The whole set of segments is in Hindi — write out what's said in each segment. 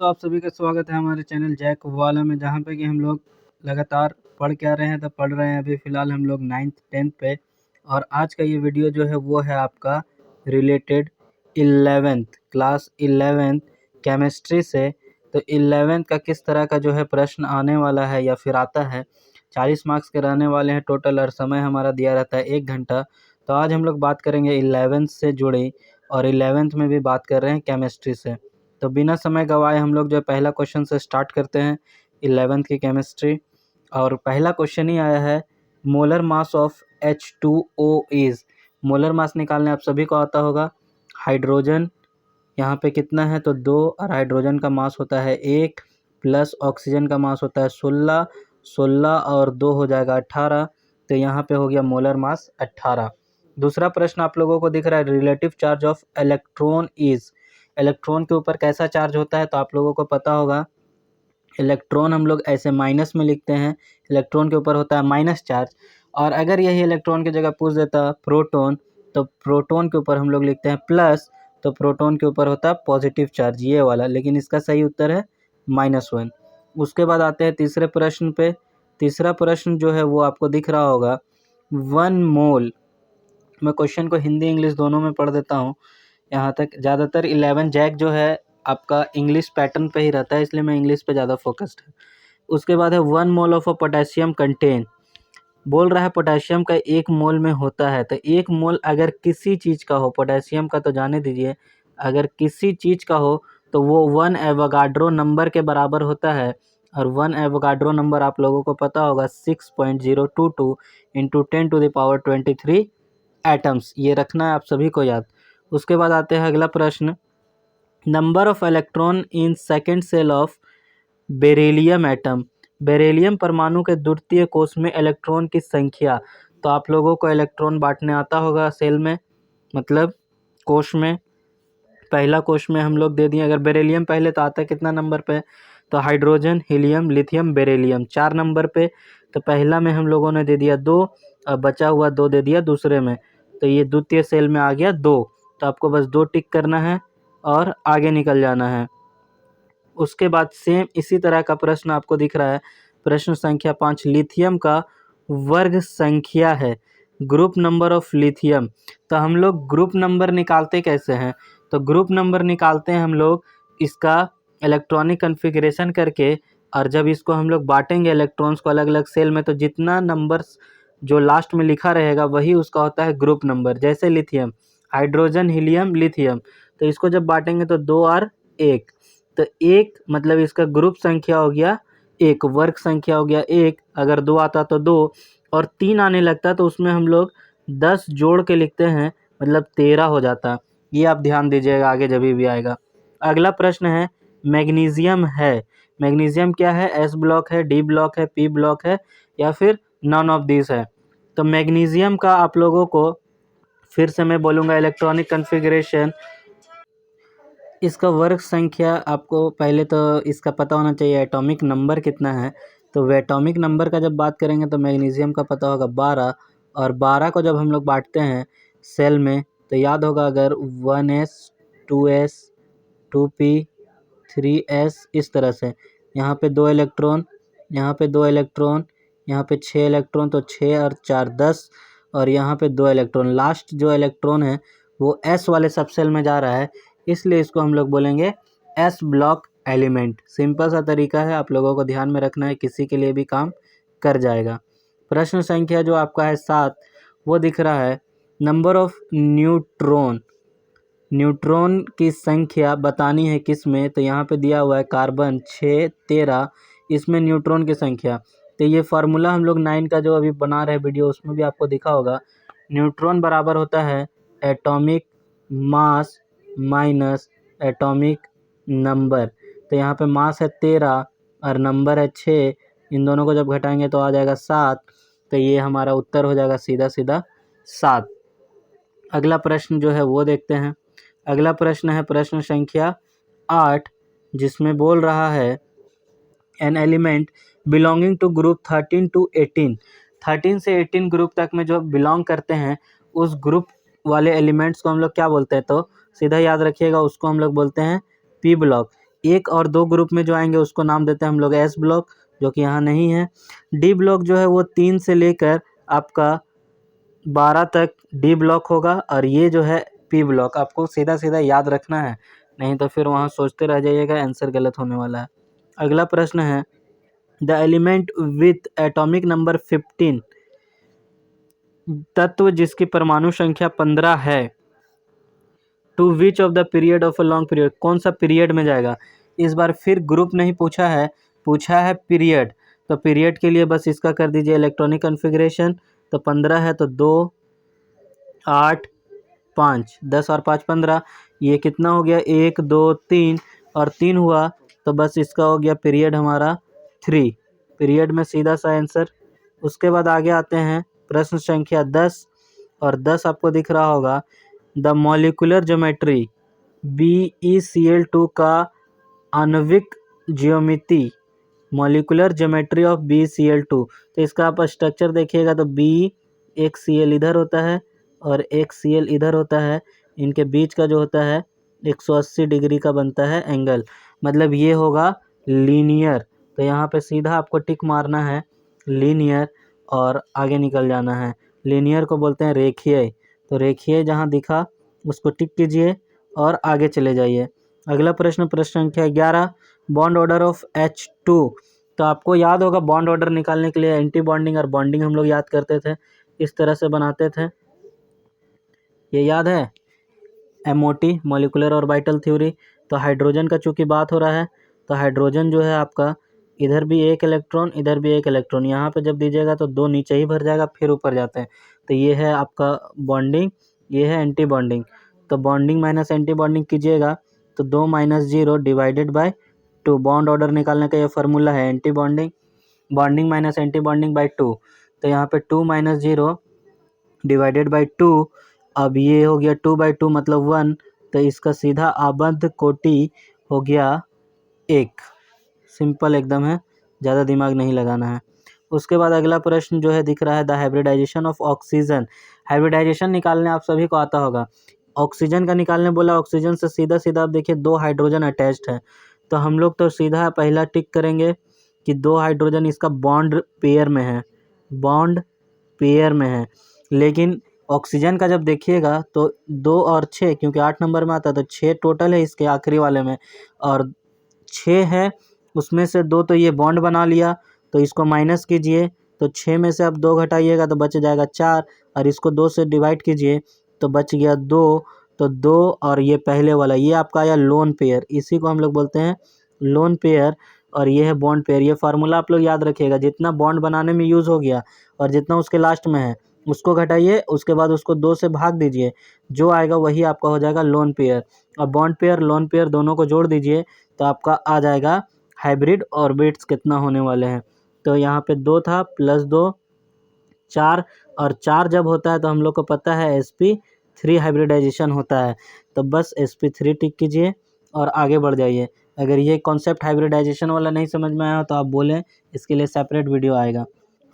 तो आप सभी का स्वागत है हमारे चैनल जैक वाला में, जहाँ पे कि हम लोग लगातार पढ़ के आ रहे हैं। तो पढ़ रहे हैं अभी फ़िलहाल हम लोग 9th 10th पे। और आज का ये वीडियो जो है वो है आपका related 11th class 11th chemistry से। तो 11th का किस तरह का जो है प्रश्न आने वाला है या फिर आता है। 40 मार्क्स के रहने वाले हैं टोटल, और समय हमारा दिया रहता है 1 घंटा। तो आज हम लोग बात करेंगे 11th से जुड़ी, और 11th में भी बात कर रहे हैं केमिस्ट्री से। तो बिना समय गवाए हम लोग जो है पहला क्वेश्चन से स्टार्ट करते हैं 11th की केमिस्ट्री। और पहला क्वेश्चन ही आया है, molar mass of H2O is. Molar mass निकालने आप सभी को आता होगा। हाइड्रोजन यहाँ पे कितना है तो 2, और हाइड्रोजन का मास होता है 1 प्लस ऑक्सीजन का मास होता है 16। 16 और 2 हो जाएगा 18। तो यहाँ पे हो गया मोलर मास 18। दूसरा प्रश्न आप लोगों को दिख रहा है, relative charge of electron is. Electron के ऊपर कैसा चार्ज होता है तो आप लोगों को पता होगा। इलेक्ट्रॉन हम लोग ऐसे माइनस में लिखते हैं, इलेक्ट्रॉन के ऊपर होता है माइनस चार्ज। और अगर यही इलेक्ट्रॉन की जगह पूछ देता प्रोटॉन, तो प्रोटॉन के ऊपर हम लोग लिखते हैं प्लस, तो प्रोटॉन के ऊपर होता है पॉजिटिव चार्ज, ये वाला। लेकिन इसका सही उत्तर है -1। उसके बाद आते हैं तीसरे प्रश्न पे। तीसरा प्रश्न जो है वो आपको दिख रहा होगा, 1 मोल। मैं क्वेश्चन को हिंदी इंग्लिश दोनों में पढ़ देता हूँ। यहाँ तक ज़्यादातर 11 जैक जो है आपका इंग्लिश पैटर्न पे ही रहता है, इसलिए मैं इंग्लिश पे ज़्यादा फोकस्ड है। उसके बाद है 1 mole of a potassium contain. बोल रहा है पोटेशियम का 1 मोल में होता है। तो 1 मोल अगर किसी चीज़ का हो, पोटेशियम का तो जाने दीजिए, अगर किसी चीज़ का हो तो वो 1 एवोगाड्रो नंबर के बराबर होता है। और 1 एवोगाड्रो नंबर आप लोगों को पता होगा 6.022 इंटू 10⁻23 एटम्स। ये रखना है आप सभी को याद। उसके बाद आते हैं अगला प्रश्न, number of electron in second shell of beryllium atom. Beryllium परमाणु के द्वितीय कोष में इलेक्ट्रॉन की संख्या। तो आप लोगों को इलेक्ट्रॉन बांटने आता होगा सेल में, मतलब कोष में। पहला कोष में हम लोग दे दिए, अगर बेरिलियम पहले तो आता है कितना नंबर पे, तो hydrogen, helium, lithium, beryllium 4 number पे। तो पहला में हम लोगों ने दे दिया 2, और बचा हुआ 2 दे दिया दूसरे में। तो ये द्वितीय सेल में आ गया 2। तो आपको बस 2 टिक करना है और आगे निकल जाना है। उसके बाद सेम इसी तरह का प्रश्न आपको दिख रहा है, प्रश्न संख्या 5, लिथियम का वर्ग संख्या है, ग्रुप नंबर ऑफ लिथियम। तो हम लोग ग्रुप नंबर निकालते कैसे हैं, तो ग्रुप नंबर निकालते हैं हम लोग इसका इलेक्ट्रॉनिक कन्फिग्रेशन करके। और जब इसको हम लोग बांटेंगे इलेक्ट्रॉन्स को अलग अलग सेल में, तो जितना नंबर्स जो लास्ट में लिखा रहेगा वही उसका होता है ग्रुप नंबर। जैसे लिथियम, हाइड्रोजन, हीलियम, लिथियम। तो इसको जब बांटेंगे तो 2 और 1, तो 1 मतलब इसका ग्रुप संख्या हो गया 1, वर्ग संख्या हो गया 1। अगर 2 आता तो 2, और 3 आने लगता तो उसमें हम लोग 10 जोड़ के लिखते हैं, मतलब 13 हो जाता। ये आप ध्यान दीजिएगा आगे जब भी आएगा। अगला प्रश्न है, मैग्नीशियम है। मैग्नीशियम क्या है, एस ब्लॉक है, डी ब्लॉक है, पी ब्लॉक है, या फिर नॉन ऑफ दिस है। तो मैग्नीशियम का आप लोगों को फिर से मैं बोलूँगा, इलेक्ट्रॉनिक कन्फिग्रेशन, इसका वर्ग संख्या आपको पहले तो इसका पता होना चाहिए एटॉमिक नंबर कितना है। तो एटॉमिक नंबर का जब बात करेंगे तो मैग्नीशियम का पता होगा 12। और 12 को जब हम लोग बांटते हैं सेल में, तो याद होगा अगर 1s 2s 2p 3s इस तरह से, यहाँ पे 2 इलेक्ट्रॉन, यहाँ पे 2 इलेक्ट्रॉन, यहाँ पे 6 इलेक्ट्रॉन, तो 6 और 4 10, और यहाँ पे 2 इलेक्ट्रॉन। लास्ट जो इलेक्ट्रॉन है वो s वाले सब सेल में जा रहा है, इसलिए इसको हम लोग बोलेंगे एस ब्लॉक एलिमेंट। सिंपल सा तरीका है, आप लोगों को ध्यान में रखना है, किसी के लिए भी काम कर जाएगा। प्रश्न संख्या जो आपका है 7, वो दिख रहा है, नंबर ऑफ न्यूट्रॉन। न्यूट्रॉन की संख्या बतानी है किस में, तो यहाँ पे दिया हुआ है कार्बन 6 13, इसमें न्यूट्रॉन की संख्या। तो ये फार्मूला हम लोग 9 का जो अभी बना रहे वीडियो उसमें भी आपको दिखा होगा। न्यूट्रॉन बराबर होता है atomic mass minus atomic number. तो यहाँ पे मास है 13 और नंबर है 6, इन दोनों को जब घटाएंगे तो आ जाएगा 7। तो ये हमारा उत्तर हो जाएगा सीधा सीधा 7। अगला प्रश्न जो है वो देखते हैं। अगला प्रश्न है प्रश्न संख्या 8, जिसमें बोल रहा है, an element belonging to group 13 to 18। 13 से 18 ग्रुप तक में जो बिलोंग करते हैं, उस ग्रुप वाले एलिमेंट्स को हम लोग क्या बोलते हैं, तो सीधा याद रखिएगा, उसको हम लोग बोलते हैं पी ब्लॉक। 1 और 2 ग्रुप में जो आएंगे उसको नाम देते हैं हम लोग एस ब्लॉक, जो कि यहाँ नहीं है। डी ब्लॉक जो है वो 3 से लेकर आपका 12 तक डी ब्लॉक होगा, और ये जो है पी ब्लॉक। आपको सीधा सीधा याद रखना है, नहीं तो फिर वहाँ सोचते रह जाइएगा, आंसर गलत होने वाला है। अगला प्रश्न है, the element with atomic number 15, तत्व जिसकी परमाणु संख्या 15 है, to which of the period of a long period, कौन सा पीरियड में जाएगा। इस बार फिर ग्रुप नहीं पूछा है, पूछा है पीरियड। तो पीरियड के लिए बस इसका कर दीजिए इलेक्ट्रॉनिक कॉन्फ़िगरेशन। तो 15 है तो 2 8 5, 10 और 5 15, ये कितना हो गया 1 2 3 और 3 हुआ, तो बस इसका हो गया पीरियड हमारा 3। पीरियड में सीधा सा आंसर। उसके बाद आगे आते हैं प्रश्न संख्या 10, और 10 आपको दिख रहा होगा, द मॉलिक्यूलर ज्योमेट्री BeCl2 का आणविक ज्योमिति, मॉलिक्यूलर ज्योमेट्री ऑफ BeCl2। तो इसका आप स्ट्रक्चर देखिएगा तो B, एक Cl इधर होता है और एक Cl इधर होता है, इनके बीच का जो होता है 180 डिग्री का बनता है एंगल, मतलब ये होगा लीनियर। तो यहाँ पे सीधा आपको टिक मारना है लीनियर और आगे निकल जाना है। लीनियर को बोलते हैं रेखीय, तो रेखीय जहाँ दिखा उसको टिक कीजिए और आगे चले जाइए। अगला प्रश्न, प्रश्न संख्या 11, बॉन्ड ऑर्डर ऑफ H2। तो आपको याद होगा बॉन्ड ऑर्डर निकालने के लिए एंटी बॉन्डिंग और बॉन्डिंग हम लोग याद करते थे, इस तरह से बनाते थे, ये याद है, MOT मॉलिक्यूलर ऑर्बिटल थ्योरी। तो हाइड्रोजन का चूंकि बात हो रहा है, तो हाइड्रोजन जो है आपका इधर भी एक इलेक्ट्रॉन, इधर भी एक इलेक्ट्रॉन, यहाँ पे जब दीजिएगा तो 2 नीचे ही भर जाएगा फिर ऊपर जाते हैं। तो ये है आपका बॉन्डिंग, ये है एंटी बॉन्डिंग। तो बॉन्डिंग माइनस एंटी बॉन्डिंग कीजिएगा तो 2 - 0 डिवाइडेड बाय 2, बॉन्ड ऑर्डर निकालने का ये फार्मूला है, anti bonding, bonding minus anti bonding by 2। तो यहाँ पे 2 - 0 डिवाइडेड बाय 2, अब ये हो गया 2/2 मतलब 1, तो इसका सीधा आबद्ध कोटि हो गया 1। सिंपल एकदम है, ज़्यादा दिमाग नहीं लगाना है। उसके बाद अगला प्रश्न जो है दिख रहा है, the hybridization of oxygen. Hybridization निकालने आप सभी को आता होगा, ऑक्सीजन का निकालने बोला, ऑक्सीजन से सीधा सीधा आप देखिए 2 हाइड्रोजन अटैच्ड है, तो हम लोग तो सीधा पहला टिक करेंगे कि 2 हाइड्रोजन इसका बॉन्ड पेयर में है, बॉन्ड पेयर में है। लेकिन ऑक्सीजन का जब देखिएगा तो 2 और 6, क्योंकि 8 नंबर में आता है तो 6 टोटल है इसके आखिरी वाले में, और 6 है उसमें से 2 तो ये बॉन्ड बना लिया, तो इसको माइनस कीजिए, तो 6 में से आप 2 घटाइएगा तो बच जाएगा 4, और इसको 2 से डिवाइड कीजिए तो बच गया 2। तो 2 और ये पहले वाला ये आपका आया लोन पेयर, इसी को हम लोग बोलते हैं लोन पेयर, और ये है बॉन्ड पेयर। ये फार्मूला आप लोग याद रखिएगा, जितना बॉन्ड बनाने में यूज़ हो गया और जितना उसके लास्ट में है उसको घटाइए, उसके बाद उसको 2 से भाग दीजिए, जो आएगा वही आपका हो जाएगा लोन पेयर। और बॉन्ड पेयर लोन पेयर दोनों को जोड़ दीजिए तो आपका आ जाएगा हाइब्रिड ऑर्बिट्स कितना होने वाले हैं। तो यहाँ पे 2 था प्लस 2 4, और 4 जब होता है तो हम लोग को पता है sp3 हाइब्रिडाइजेशन होता है, तो बस sp3 टिक कीजिए और आगे बढ़ जाइए। अगर ये कॉन्सेप्ट हाइब्रिडाइजेशन वाला नहीं समझ में आया तो आप बोलें, इसके लिए सेपरेट वीडियो आएगा।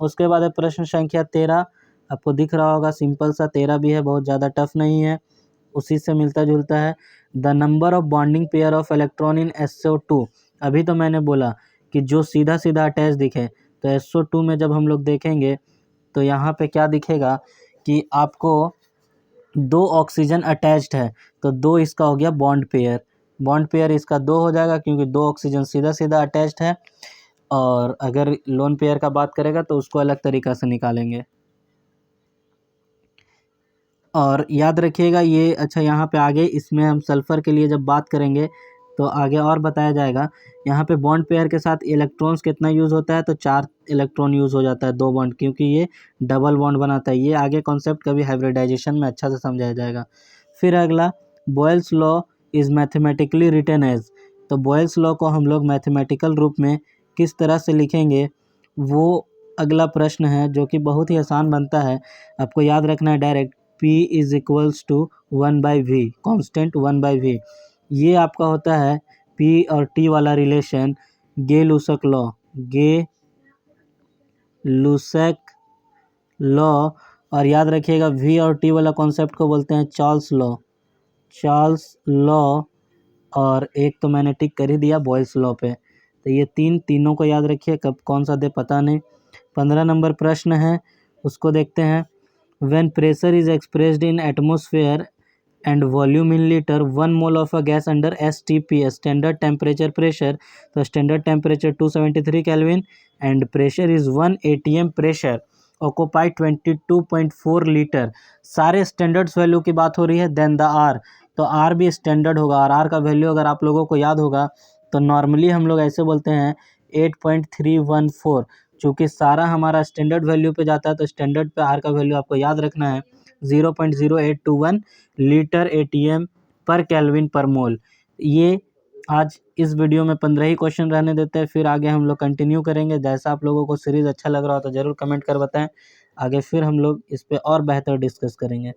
उसके बाद है प्रश्न संख्या 13, आपको दिख रहा होगा सिंपल सा 13 भी है, बहुत ज़्यादा टफ नहीं है, उसी से मिलता जुलता है। The number of bonding pair of electron in SO2। अभी तो मैंने बोला कि जो सीधा सीधा अटैच दिखे, तो SO2 में जब हम लोग देखेंगे तो यहाँ पे क्या दिखेगा कि आपको 2 ऑक्सीजन अटैच्ड है, तो 2 इसका हो गया बॉन्ड पेयर, बॉन्ड पेयर इसका 2 हो जाएगा क्योंकि 2 ऑक्सीजन सीधा सीधा अटैच्ड है। और अगर लोन पेयर का बात करेगा तो उसको अलग तरीक़ा से निकालेंगे। और याद रखिएगा ये, अच्छा यहाँ पे आगे इसमें हम सल्फ़र के लिए जब बात करेंगे तो आगे और बताया जाएगा। यहाँ पे बॉन्ड पेयर के साथ इलेक्ट्रॉन्स कितना यूज़ होता है, तो 4 इलेक्ट्रॉन यूज़ हो जाता है, 2 बॉन्ड, क्योंकि ये डबल बॉन्ड बनाता है। ये आगे कॉन्सेप्ट कभी हाइब्रिडाइजेशन में अच्छा से समझाया जाएगा। फिर अगला, Boyle's law is mathematically written as. तो बॉयल्स लॉ को हम लोग मैथमेटिकल रूप में किस तरह से लिखेंगे, वो अगला प्रश्न है, जो कि बहुत ही आसान बनता है। आपको याद रखना है direct P is equals to 1/v, constant 1/v। ये आपका होता है P और T वाला relation, Gay Lussac law, Gay Lussac law. और याद रखिएगा V और T वाला कॉन्सेप्ट को बोलते हैं चार्ल्स लॉ, चार्ल्स लॉ और एक तो मैंने टिक कर ही दिया बॉयल्स लॉ पे। तो ये तीनों को याद रखिए, कब कौन सा दे पता नहीं। 15 नंबर प्रश्न है, उसको देखते हैं। When pressure is expressed in atmosphere and volume in litre, 1 mole of a gas under STP standard temperature pressure. तो standard temperature 273 kelvin and pressure is 1 ATM pressure, occupy 22.4 litre. सारे स्टैंडर्ड्स वैल्यू की बात हो रही है। देन द आर, तो आर भी स्टैंडर्ड होगा, और आर का वैल्यू अगर आप लोगों को याद होगा तो नॉर्मली हम लोग ऐसे बोलते हैं 8.314। चूँकि सारा हमारा स्टैंडर्ड वैल्यू पे जाता है तो स्टैंडर्ड पे आर का वैल्यू आपको याद रखना है 0.0821 लीटर ATM पर केल्विन पर मोल। ये आज इस वीडियो में 15 ही क्वेश्चन रहने देते हैं, फिर आगे हम लोग कंटिन्यू करेंगे। जैसा आप लोगों को सीरीज़ अच्छा लग रहा हो तो ज़रूर कमेंट कर बताएं, आगे फिर हम लोग इस पे और बेहतर डिस्कस करेंगे।